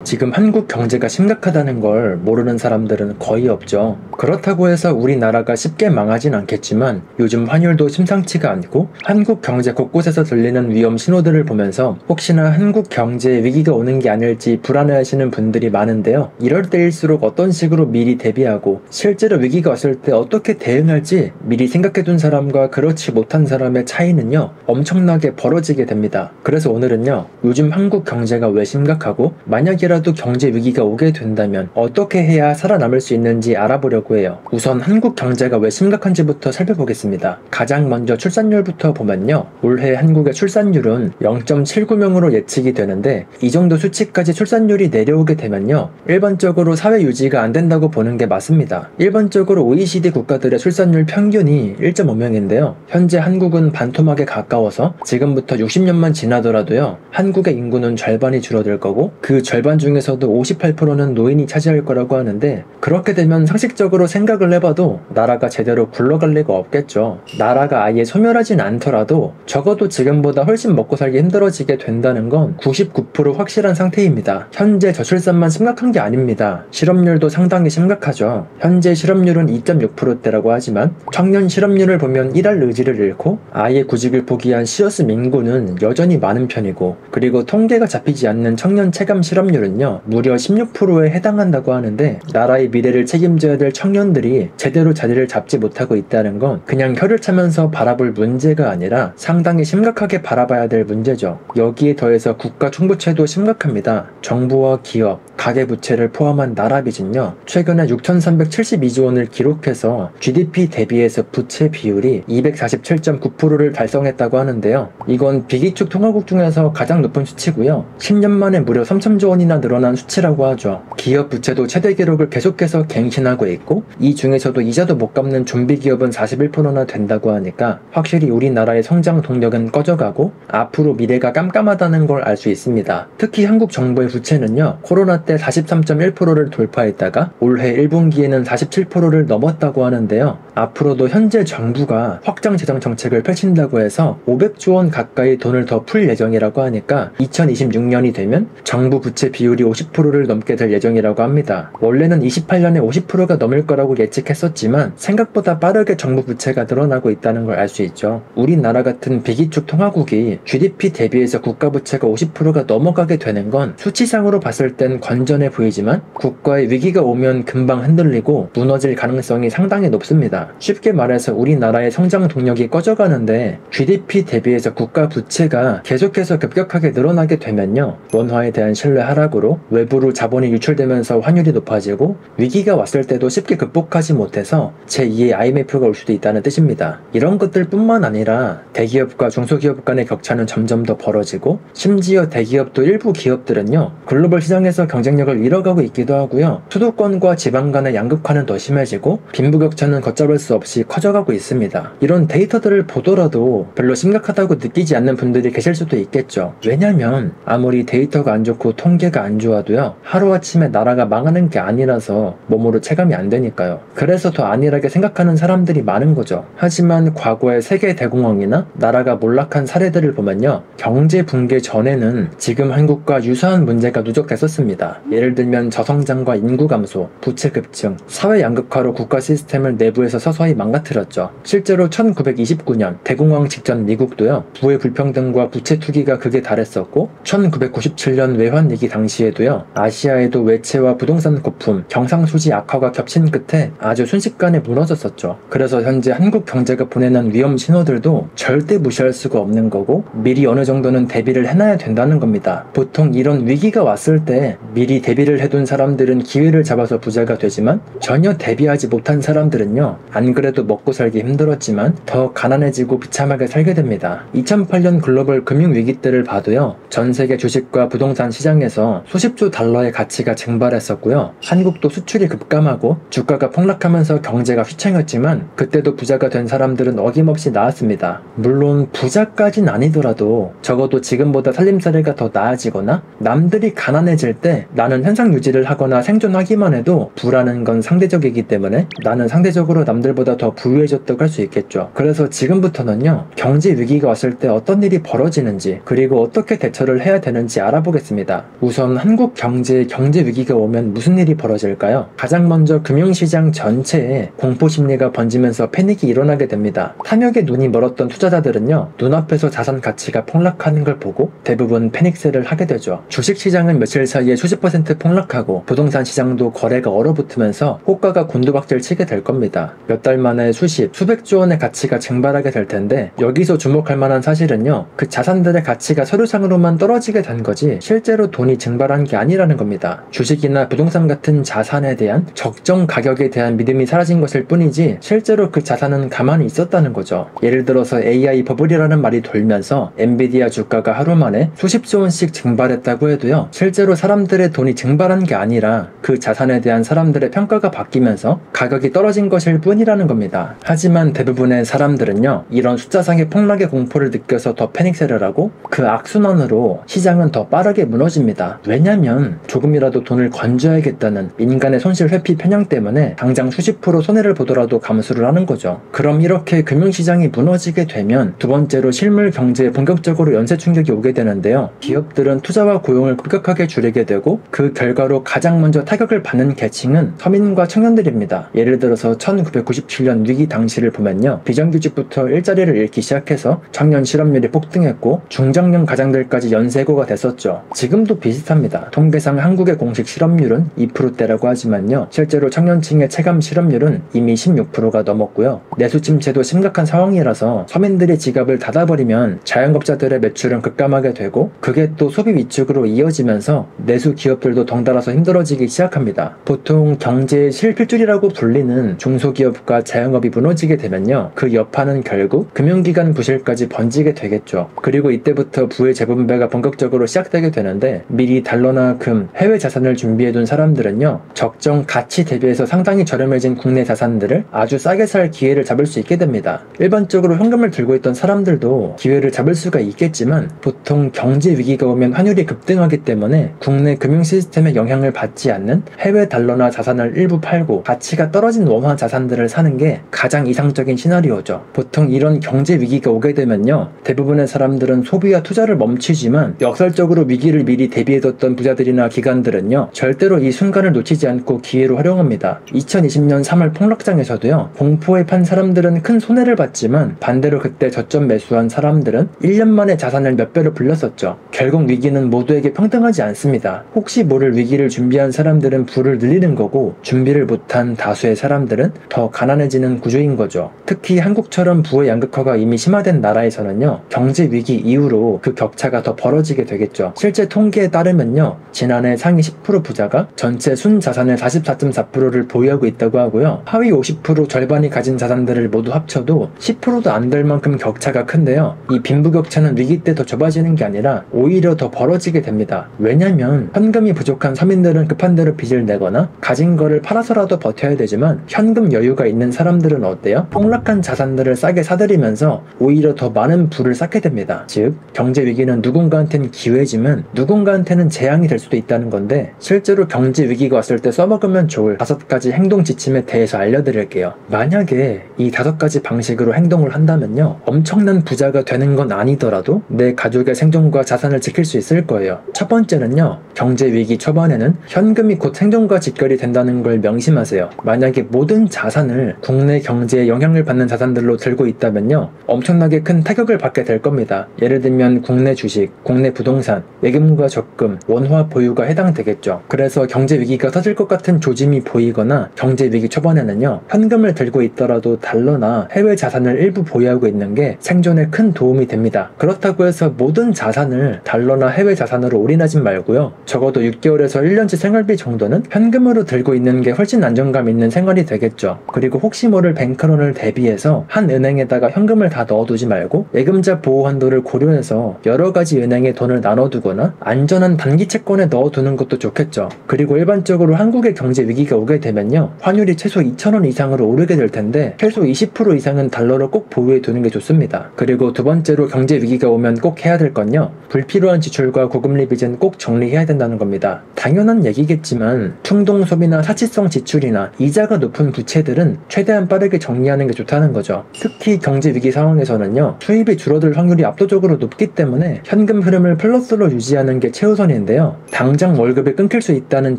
지금 한국 경제가 심각하다는 걸 모르는 사람들은 거의 없죠. 그렇다고 해서 우리나라가 쉽게 망하진 않겠지만 요즘 환율도 심상치가 않고 한국 경제 곳곳에서 들리는 위험 신호들을 보면서 혹시나 한국 경제에 위기가 오는 게 아닐지 불안해하시는 분들이 많은데요. 이럴 때일수록 어떤 식으로 미리 대비하고 실제로 위기가 왔을 때 어떻게 대응할지 미리 생각해둔 사람과 그렇지 못한 사람의 차이는요, 엄청나게 벌어지게 됩니다. 그래서 오늘은요, 요즘 한국 경제가 왜 심각하고 만약이라도 경제 위기가 오게 된다면 어떻게 해야 살아남을 수 있는지 알아보려고 해요. 우선 한국 경제가 왜 심각한지부터 살펴보겠습니다. 가장 먼저 출산율부터 보면요, 올해 한국의 출산율은 0.79명으로 예측이 되는데 이 정도 수치까지 출산율이 내려오게 되면요, 일반적으로 사회 유지가 안 된다고 보는 게 맞습니다. 일반적으로 OECD 국가들의 출산율 평균이 1.5명인데요 현재 한국은 반토막에 가까워서 지금부터 60년만 지나더라도요, 한국의 인구는 절반이 줄어들 거고 그 절반 중에서도 58%는 노인이 차지할 거라고 하는데, 그렇게 되면 상식적으로 생각을 해봐도 나라가 제대로 굴러갈 리가 없겠죠. 나라가 아예 소멸하진 않더라도 적어도 지금보다 훨씬 먹고 살기 힘들어지게 된다는 건 99% 확실한 상태입니다. 현재 저출산만 심각한 게 아닙니다. 실업률도 상당히 심각하죠. 현재 실업률은 2.6%대라고 하지만 청년 실업률을 보면 일할 의지를 잃고 아예 구직을 포기한 시어스 인구는 여전히 많은 편이고, 그리고 통계가 잡히지 않는 청년 체감 실업률은요 무려 16%에 해당한다고 하는데, 나라의 미래를 책임져야 될 청년들이 제대로 자리를 잡지 못하고 있다는 건 그냥 혀를 차면서 바라볼 문제가 아니라 상당히 심각하게 바라봐야 될 문제죠. 여기에 더해서 국가 총부채도 심각합니다. 정부와 기업, 가계부채를 포함한 나라 빚은요 최근에 6,372조 원을 기록해서 GDP 대비해서 부채 비율이 247.9%를 달성했다고 하는데요, 이건 비기축 통화국 중에서 가장 높은 수치고요 10년 만에 무려 3,000조 원이나 늘어난 수치라고 하죠. 기업 부채도 최대 기록을 계속해서 갱신하고 있고, 이 중에서도 이자도 못 갚는 좀비 기업은 41%나 된다고 하니까 확실히 우리나라의 성장 동력은 꺼져가고 앞으로 미래가 깜깜하다는 걸 알 수 있습니다. 특히 한국 정부의 부채는요 코로나 때 43.1%를 돌파했다가 올해 1분기에는 47%를 넘었다고 하는데요, 앞으로도 현재 정부가 확장 재정 정책을 펼친다고 해서 500조 원 가까이 돈을 더 풀 예정이라고 하니까 2026년이 되면 정부 부채 비율이 50%를 넘게 될 예정이라고 합니다. 원래는 28년에 50%가 넘을 거라고 예측했었지만 생각보다 빠르게 정부 부채가 늘어나고 있다는 걸 알 수 있죠. 우리나라 같은 비기축 통화국이 GDP 대비해서 국가 부채가 50%가 넘어가게 되는 건 수치상으로 봤을 땐 건전해 보이지만 국가의 위기가 오면 금방 흔들리고 무너질 가능성이 상당히 높습니다. 쉽게 말해서 우리나라의 성장 동력이 꺼져가는데 GDP 대비해서 국가 부채가 계속해서 급격하게 늘어나게 되면요, 원화에 대한 신뢰 하락으로 외부로 자본이 유출되면서 환율이 높아지고 위기가 왔을 때도 쉽게 극복하지 못해서 제2의 IMF가 올 수도 있다는 뜻입니다. 이런 것들 뿐만 아니라 대기업과 중소기업 간의 격차는 점점 더 벌어지고, 심지어 대기업도 일부 기업들은요 글로벌 시장에서 경쟁력을 잃어가고 있기도 하고요, 수도권과 지방 간의 양극화는 더 심해지고 빈부격차는 걷잡을 수 없이 커져가고 있습니다. 이런 데이터들을 보더라도 별로 심각하다고 느끼지 않는 분들이 계실 수도 있겠죠. 왜냐면 아무리 데이터가 안 좋고 통계가 안 좋아도요 하루아침에 나라가 망하는 게 아니라서 몸으로 체감이 안 되니까요. 그래서 더 안일하게 생각하는 사람들이 많은 거죠. 하지만 과거의 세계 대공황이나 나라가 몰락한 사례들을 보면요, 경제 붕괴 전에는 지금 한국과 유사한 문제가 누적됐었습니다. 예를 들면 저성장과 인구 감소, 부채 급증, 사회 양극화로 국가 시스템을 내부에서 서서히 망가뜨렸죠. 실제로 1929년 대공황 직전 미국도요 부의 불평등과 부채 투기가 극에 달했었고, 1997년 외환위기 당시에도요 아시아에도 외채와 부동산 거품, 경상수지 악화가 겹친 끝에 아주 순식간에 무너졌었죠. 그래서 현재 한국 경제가 보내는 위험 신호들도 절대 무시할 수가 없는 거고, 미리 어느 정도는 대비를 해놔야 된다는 겁니다. 보통 이런 위기가 왔을 때 미리 대비를 해둔 사람들은 기회를 잡아서 부자가 되지만, 전혀 대비하지 못한 사람들은요 안 그래도 먹고 살기 힘들었지만 더 가난해지고 비참하게 살게 됩니다. 2008년 글로벌 금융위기 때를 봐도요 전세계 주식과 부동산 시장에서 수십조 달러의 가치가 증발했었고요, 한국도 수출이 급감하고 주가가 폭락하면서 경제가 휘청였지만 그때도 부자가 된 사람들은 어김없이 나왔습니다. 물론 부자까진 아니더라도 적어도 지금보다 살림살이가 더 나아지거나 남들이 가난해질 때 나는 현상 유지를 하거나 생존하기만 해도 부라는 건 상대적이기 때문에 나는 상대적으로 남들보다 더 부유해졌다고 할 수 있겠죠. 그래서 지금부터는요, 경제 위기가 왔을 때 어떤 일이 벌어지는지, 그리고 어떻게 대처를 해야 되는지 알아보겠습니다. 우선 한국 경제 위기가 오면 무슨 일이 벌어질까요? 가장 먼저 금융시장 전체에 공포 심리가 번지면서 패닉이 일어나게 됩니다. 탐욕에 눈이 멀었던 투자자들은요, 눈앞에서 자산 가치가 폭락하는 걸 보고 대부분 패닉셀을 하게 되죠. 주식시장은 며칠 사이에 수십 % 폭락하고 부동산 시장도 거래가 얼어붙으면서 호가가 곤두박질 치게 될 겁니다. 몇 달 만에 수백조 원의 가치가 증발하게 될 텐데, 여기서 주목할 만한 사실은요, 그 자산들의 가치가 서류상으로만 떨어지게 된 거지 실제로 돈이 증발한 게 아니라는 겁니다. 주식이나 부동산 같은 자산에 대한 적정 가격에 대한 믿음이 사라진 것일 뿐이지 실제로 그 자산은 가만히 있었다는 거죠. 예를 들어서 AI 버블이라는 말이 돌면서 엔비디아 주가가 하루 만에 수십조 원씩 증발했다고 해도요, 실제로 사람들의 돈이 증발한 게 아니라 그 자산에 대한 사람들의 평가가 바뀌면서 가격이 떨어진 것일 뿐이라는 겁니다. 하지만 대부분의 사람들은요, 이런 숫자상의 폭락의 공포를 느껴서 더 패닉셀을 하고 그 악순환으로 시장은 더 빠르게 무너집니다. 왜냐면 조금이라도 돈을 건져야겠다는 인간의 손실 회피 편향 때문에 당장 수십 프로 손해를 보더라도 감수를 하는 거죠. 그럼 이렇게 금융시장이 무너지게 되면 두 번째로 실물 경제에 본격적으로 연쇄 충격이 오게 되는데요. 기업들은 투자와 고용을 급격하게 줄이게 되고 그 결과로 가장 먼저 타격을 받는 계층은 서민과 청년들입니다. 예를 들어서 1997년 위기 당시를 보면요, 비정규직부터 일자리를 잃기 시작해서 청년 실업률이 폭등했고 중장년 가장들까지 연쇄고가 됐었죠. 지금도 비슷합니다. 통계상 한국의 공식 실업률은 2%대라고 하지만요, 실제로 청년층의 체감 실업률은 이미 16%가 넘었고요. 내수 침체도 심각한 상황이라서 서민들이 지갑을 닫아버리면 자영업자들의 매출은 급감하게 되고 그게 또 소비 위축으로 이어지면서 내수 기업들도 덩달아서 힘들어지기 시작합니다. 보통 경제의 실필줄이라고 불리는 중소기업과 자영업이 무너지게 되면요, 그 여파는 결국 금융기관 부실까지 번지게 되겠죠. 그리고 이때부터 부의 재분배가 본격적으로 시작되게 되는데, 미리 달러나 금, 해외 자산을 준비해둔 사람들은요, 적정 가치 대비해서 상당히 저렴해진 국내 자산들을 아주 싸게 살 기회를 잡을 수 있게 됩니다. 일반적으로 현금을 들고 있던 사람들도 기회를 잡을 수가 있겠지만 보통 경제 위기가 오면 환율이 급등하기 때문에 국내 금융 시스템에 영향을 받지 않는 해외 달러나 자산을 일부 팔고 가치가 떨어진 원화 자산들을 사는 게 가장 이상적인 시나리오죠. 보통 이런 경제 위기가 오게 되면요, 대부분의 사람들은 소비와 투자를 멈추지만 역설적으로 위기를 미리 대비해뒀던 부자들이나 기관들은요, 절대로 이 순간을 놓치지 않고 기회로 활용합니다. 2020년 3월 폭락장에서도요, 공포에 판 사람들은 큰 손해를 봤지만 반대로 그때 저점 매수한 사람들은 1년 만에 자산을 몇 배로 불렸었죠. 결국 위기는 모두에게 평등하지 않습니다. 혹시 모를 위기를 준비한 사람들은 부를 늘리는 거고 준비를 못한 다수의 사람들은 더 가난해지는 구조인 거죠. 특히 한국처럼 부의 양극화가 이미 심화된 나라에서는요, 경제 위기 이후로 그 격차가 더 벌어지게 되겠죠. 실제 통계에 따르면요, 지난해 상위 10% 부자가 전체 순자산의 44.4%를 보유하고 있다고 하고요, 하위 50% 절반이 가진 자산들을 모두 합쳐도 10%도 안 될 만큼 격차가 큰데요, 이 빈부격차는 위기 때 더 좁아지는 게 아니라 오히려 더 벌어지게 됩니다. 왜냐면 현금이 부족한 서민들은 급한 대로 빚을 내거나 가진 거를 팔아서라도 버텨야 되지만 현금 여유가 있는 사람들은 어때요? 폭락한 자산들을 싸게 사들이면서 오히려 더 많은 부를 쌓게 됩니다. 즉, 경제 위기는 누군가한테는 기회지만 누군가한테는 재앙이 될 수도 있다는 건데, 실제로 경제 위기가 왔을 때 써먹으면 좋을 5가지 행동 지침에 대해서 알려드릴게요. 만약에 이 5가지 방식으로 행동을 한다면요, 엄청난 부자가 되는 건 아니더라도 내 가족의 생존과 자산을 지킬 수 있을 거예요. 첫 번째는요, 경제 위기 초반에는 현금이 곧 생존과 직결이 된다는 걸 명심하세요. 만약에 모든 자산을 국내 경제에 영향을 받는 자산들로 들고 있다면요, 엄청나게 큰 타격을 받게 될 겁니다. 예를 들면 국내 주식, 국내 부동산, 예금과 적금, 원화 보유가 해당되겠죠. 그래서 경제 위기가 터질 것 같은 조짐이 보이거나 경제 위기 초반에는요, 현금을 들고 있더라도 달러나 해외 자산을 일부 보유하고 있는 게 생존에 큰 도움이 됩니다. 그렇다고 해서 모든 자산을 달러나 해외 자산으로 올인하진 말고요, 적어도 6개월에서 1년치 생활비 정도는 현금으로 들고 있는 게 훨씬 안정감 있는 생활이 되겠죠. 그리고 혹시 모를 뱅크런을 대비해서 한 은행에다가 현금을 다 넣어두지 말고 예금자 보호 한도를 고려해서 여러 가지 은행에 돈을 나눠두거나 안전한 단기 채권에 넣어두는 것도 좋겠죠. 그리고 일반적으로 한국의 경제 위기가 오게 되면요, 환율이 최소 2,000원 이상으로 오르게 될 텐데 최소 20% 이상은 달러로 꼭 보유해 두는 게 좋습니다. 그리고 두 번째로 경제 위기가 오면 꼭 해야 될 건요, 불필요한 지출과 고금리 빚은 꼭 정리해야 된다는 겁니다. 당연한 얘기겠지만 충동 소비나 사치성 지출이나 이자가 높은 부채들은 때는 최대한 빠르게 정리하는 게 좋다는 거죠. 특히 경제 위기 상황에서는요, 수입이 줄어들 확률이 압도적으로 높기 때문에 현금 흐름을 플러스로 유지하는 게 최우선인데요. 당장 월급이 끊길 수 있다는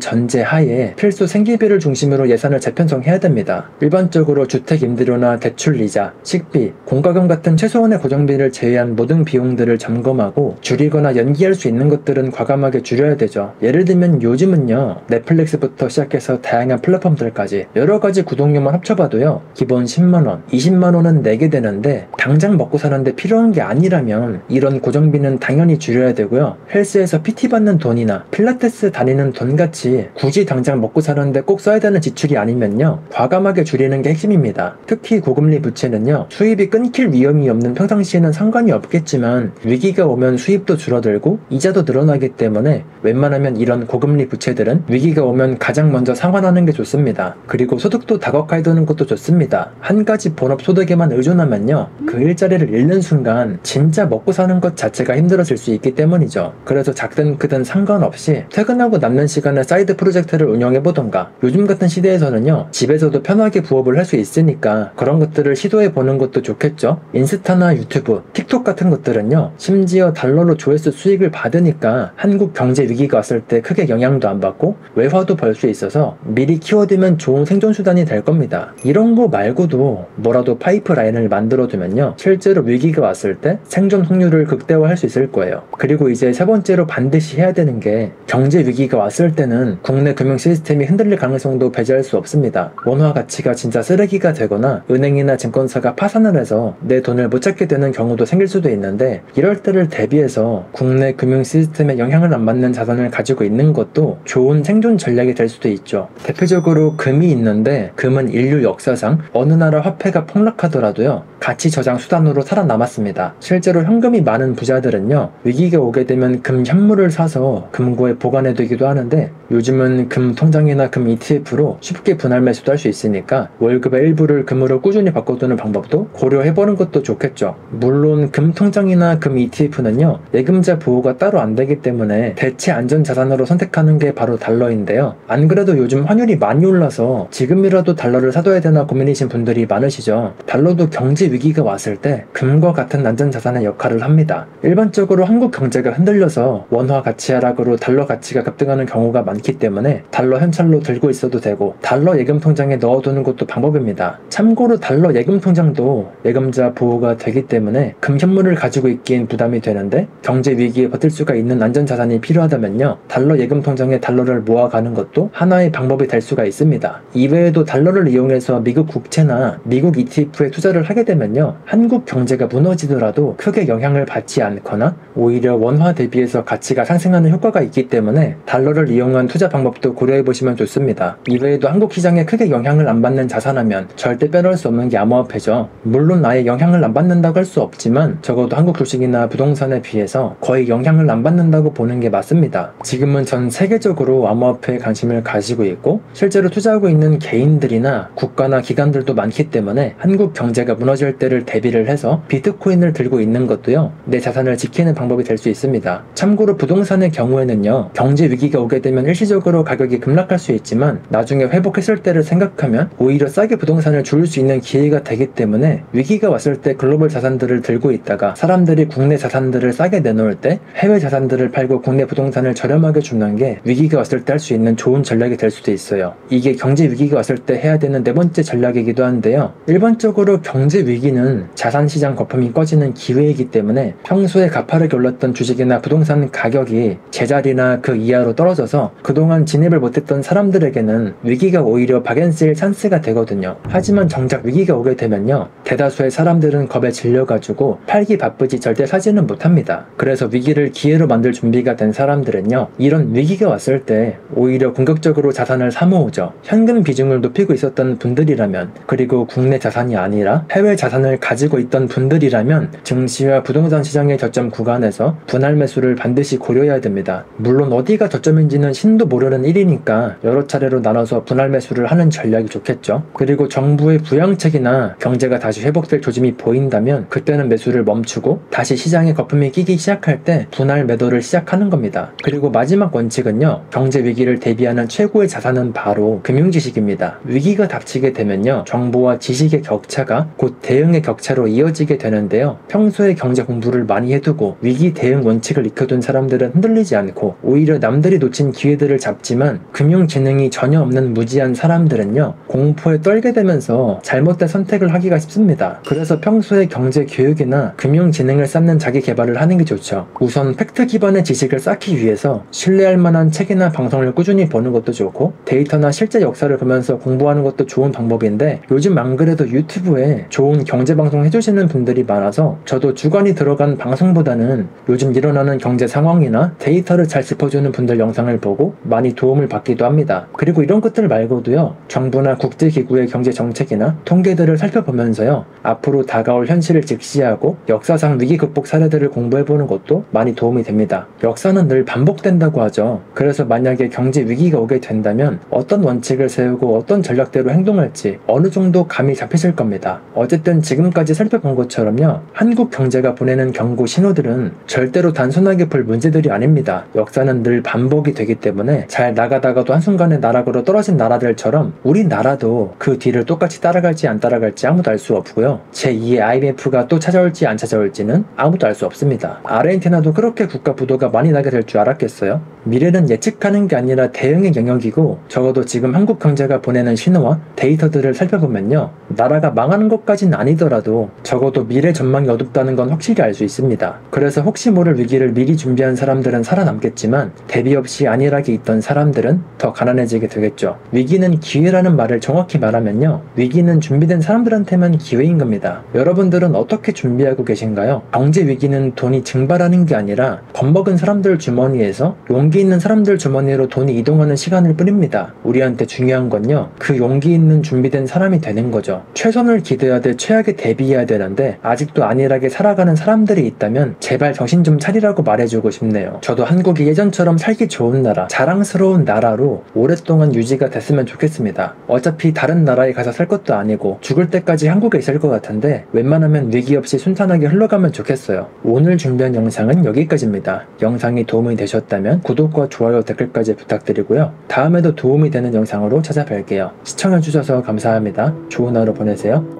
전제 하에 필수 생계비를 중심으로 예산을 재편성해야 됩니다. 일반적으로 주택 임대료나 대출 이자, 식비, 공과금 같은 최소한의 고정비를 제외한 모든 비용들을 점검하고 줄이거나 연기할 수 있는 것들은 과감하게 줄여야 되죠. 예를 들면 요즘은요, 넷플릭스부터 시작해서 다양한 플랫폼들까지 여러가지 구독료만 합쳐봐도요, 기본 10만원, 20만원은 내게 되는데 당장 먹고 사는데 필요한 게 아니라면 이런 고정비는 당연히 줄여야 되고요. 헬스에서 PT 받는 돈이나 필라테스 다니는 돈 같이 굳이 당장 먹고 사는데 꼭 써야 되는 지출이 아니면요, 과감하게 줄이는 게 핵심입니다. 특히 고금리 부채는요, 수입이 끊길 위험이 없는 평상시에는 상관이 없겠지만 위기가 오면 수입도 줄어들고 이자도 늘어나기 때문에 웬만하면 이런 고금리 부채들은 위기가 오면 가장 먼저 상환하는 게 좋습니다. 그리고 소득도 다각화해두는 것도 좋습니다. 한 가지 본업 소득에만 의존하면요, 그 일자리를 잃는 순간 진짜 먹고 사는 것 자체가 힘들어질 수 있기 때문이죠. 그래서 작든 크든 상관없이 퇴근하고 남는 시간에 사이드 프로젝트를 운영해보던가, 요즘 같은 시대에서는요, 집에서도 편하게 부업을 할 수 있으니까 그런 것들을 시도해보는 것도 좋겠죠. 인스타나 유튜브, 틱톡 같은 것들은요, 심지어 달러로 조회수 수익을 받으니까 한국 경제 위기가 왔을 때 크게 영향도 안 받고 외화도 벌 수 있어서 미리 키워두면 좋은 생존 수단이 될 겁니다. 이런 거 말고도 뭐라도 파이프라인을 만들어두면요, 실제로 위기가 왔을 때 생존 확률을 극대화할 수 있을 거예요. 그리고 이제 세 번째로 반드시 해야 되는 게, 경제 위기가 왔을 때는 국내 금융 시스템이 흔들릴 가능성도 배제할 수 없습니다. 원화 가치가 진짜 쓰레기가 되거나 은행이나 증권사가 파산을 해서 내 돈을 못 찾게 되는 경우도 생길 수도 있는데, 이럴 때를 대비해서 국내 금융 시스템에 영향을 안 받는 자산을 가지고 있는 것도 좋은 생존 전략이 될 수도 있죠. 대표적으로 금이 있는데, 금은 인류 역사상 어느 나라 화폐가 폭락하더라도요, 가치 저장 수단으로 살아남았습니다. 실제로 현금이 많은 부자들은요, 위기가 오게 되면 금 현물을 사서 금고에 보관해두기도 하는데, 요즘은 금 통장이나 금 ETF로 쉽게 분할 매수도 할 수 있으니까 월급의 일부를 금으로 꾸준히 바꿔두는 방법도 고려해보는 것도 좋겠죠. 물론 금 통장이나 금 ETF는요, 예금자 보호가 따로 안 되기 때문에 대체 안전 자산으로 선택하는 게 바로 달러인데요. 안 그래도 요즘 환율이 많이 올라서 지금이라도 달러를 사둬야 되나 고민이신 분들이 많으시죠. 달러도 경제 위기가 왔을 때 금과 같은 안전 자산의 역할을 합니다. 일반적으로 한국 경제가 흔들려서 원화 가치 하락으로 달러 가치가 급등하는 경우가 많기 때문에 달러 현찰로 들고 있어도 되고, 달러 예금 통장에 넣어두는 것도 방법입니다. 참고로 달러 예금 통장도 예금자 보호가 되기 때문에 금 현물을 가지고 있기엔 부담이 되는데, 경제 위기에 버틸 수가 있는 안전 자산이 필요하다면요, 달러 예금 통장에 달러를 모아가는 것도 하나의 방법이 될 수가 있습니다. 이외에도 달러를 이용해서 미국 국채나 미국 ETF에 투자를 하게 되면요, 한국 경제가 무너지더라도 크게 영향을 받지 않거나 오히려 원화 대비해서 가치가 상승하는 효과가 있기 때문에 달러를 이용한 투자 방법도 고려해보시면 좋습니다. 이외에도 한국 시장에 크게 영향을 안 받는 자산하면 절대 빼놓을 수 없는 게 암호화폐죠. 물론 아예 영향을 안 받는다고 할 수 없지만 적어도 한국 주식이나 부동산에 비해서 거의 영향을 안 받는다고 보는 게 맞습니다. 지금은 전 세계적으로 암호화폐에 관심을 가지고 있고 실제로 투자하고 있는 개인들이나 국가나 기관들도 많기 때문에 한국 경제가 무너질 때를 대비를 해서 비트코인을 들고 있는 것도요, 내 자산을 지키는 방법이 될 수 있습니다. 참고로 부동산의 경우에는요, 경제 위기가 오게 되면 일시적으로 가격이 급락할 수 있지만 나중에 회복했을 때를 생각하면 오히려 싸게 부동산을 줄일 수 있는 기회가 되기 때문에, 위기가 왔을 때 글로벌 자산들을 들고 있다가 사람들이 국내 자산들을 싸게 내놓을 때 해외 자산들을 팔고 국내 부동산을 저렴하게 주는 게 위기가 왔을 때 할 수 있는 좋은 전략이 될 수도 있어요. 이게 경제 위기가 왔을 때 해야 되는 네 번째 전략이기도 한데요, 일반적으로 경제 위기는 자산시장 거품이 꺼지는 기회이기 때문에 평소에 가파르게 올랐던 주식이나 부동산 가격이 제자리나 그 이하로 떨어져서 그동안 진입을 못했던 사람들에게는 위기가 오히려 박앤세일 찬스가 되거든요. 하지만 정작 위기가 오게 되면요, 대다수의 사람들은 겁에 질려가지고 팔기 바쁘지 절대 사지는 못합니다. 그래서 위기를 기회로 만들 준비가 된 사람들은요, 이런 위기가 왔을 때 오히려 공격적으로 자산을 사모으죠. 현금 비중을 높이고 있었던 분들이라면, 그리고 국내 자산이 아니라 해외 자산을 가지고 있던 분들이라면 증시와 부동산 시장의 저점 구간에서 분할 매수를 반드시 고려해야 됩니다. 물론 어디가 저점인지는 신도 모르는 일이니까 여러 차례로 나눠서 분할 매수를 하는 전략이 좋겠죠. 그리고 정부의 부양책이나 경제가 다시 회복될 조짐이 보인다면 그때는 매수를 멈추고 다시 시장에 거품이 끼기 시작할 때 분할 매도를 시작하는 겁니다. 그리고 마지막 원칙은요, 경제 위기를 대비하는 최고의 자산은 바로 금융지식입니다. 위기가 닥치게 되면요, 정보와 지식의 격차가 곧 대응의 격차로 이어지게 되는데요. 평소에 경제 공부를 많이 해두고 위기 대응 원칙을 익혀둔 사람들은 흔들리지 않고 오히려 남들이 놓친 기회들을 잡지만, 금융 지능이 전혀 없는 무지한 사람들은요, 공포에 떨게 되면서 잘못된 선택을 하기가 쉽습니다. 그래서 평소에 경제 교육이나 금융 지능을 쌓는 자기 개발을 하는 게 좋죠. 우선 팩트 기반의 지식을 쌓기 위해서 신뢰할 만한 책이나 방송을 꾸준히 보는 것도 좋고, 데이터나 실제 역사를 보면서 공부하는 것도 좋은 방법인데, 요즘 안 그래도 유튜브에 좋은 경제 방송 해주시는 분들이 많아서 저도 주관이 들어간 방송보다는 요즘 일어나는 경제 상황이나 데이터를 잘 짚어주는 분들 영상을 보고 많이 도움을 받기도 합니다. 그리고 이런 것들 말고도요, 정부나 국제기구의 경제 정책이나 통계들을 살펴보면서요, 앞으로 다가올 현실을 직시하고 역사상 위기 극복 사례들을 공부해보는 것도 많이 도움이 됩니다. 역사는 늘 반복된다고 하죠. 그래서 만약에 경제 위기가 오게 된다면 어떤 원칙을 세우고 어떤 전략대로 행동할지 어느 정도 감이 잡히실 겁니다. 어쨌든 지금까지 살펴본 것처럼요, 한국 경제가 보내는 경고 신호들은 절대로 단순하게 볼 문제들이 아닙니다. 역사는 늘 반복이 되기 때문에 잘 나가다가도 한순간에 나락으로 떨어진 나라들처럼 우리나라도 그 뒤를 똑같이 따라갈지 안 따라갈지 아무도 알 수 없고요. 제2의 IMF가 또 찾아올지 안 찾아올지는 아무도 알 수 없습니다. 아르헨티나도 그렇게 국가 부도가 많이 나게 될 줄 알았겠어요? 미래는 예측하는 게 아니라 대응의 영역이고, 적어도 지금 한국 경제가 보내는 신호와 데이터들을 살펴보면요, 나라가 망하는 것까지는 아니더라도 적어도 미래 전망이 어둡다는 건 확실히 알 수 있습니다. 그래서 혹시 모를 위기를 미리 준비한 사람들은 살아남겠지만, 대비 없이 안일하게 있던 사람들은 더 가난해지게 되겠죠. 위기는 기회라는 말을 정확히 말하면요, 위기는 준비된 사람들한테만 기회인 겁니다. 여러분들은 어떻게 준비하고 계신가요? 경제 위기는 돈이 증발하는 게 아니라 겁먹은 사람들 주머니에서 용기 있는 사람들 주머니로 돈이 이동하는 시간일 뿐입니다. 우리한테 중요한 건요, 그 용기 있는 준비된 사람이 되는 거죠. 최선을 기대하되 최악에 대비해야 되는데 아직도 안일하게 살아가는 사람들이 있다면 제발 정신 좀 차리라고 말해주고 싶네요. 저도 한국이 예전처럼 살기 좋은 나라, 자랑스러운 나라로 오랫동안 유지가 됐으면 좋겠습니다. 어차피 다른 나라에 가서 살 것도 아니고 죽을 때까지 한국에 있을 것 같은데 웬만하면 위기 없이 순탄하게 흘러가면 좋겠어요. 오늘 준비한 영상은 여기까지입니다. 영상이 도움이 되셨다면 구독과 좋아요, 댓글까지 부탁드리고요. 다음에도 도움이 되는 영상으로 찾아뵐게요. 시청해주셔서 감사합니다. 좋은 하루 보내세요.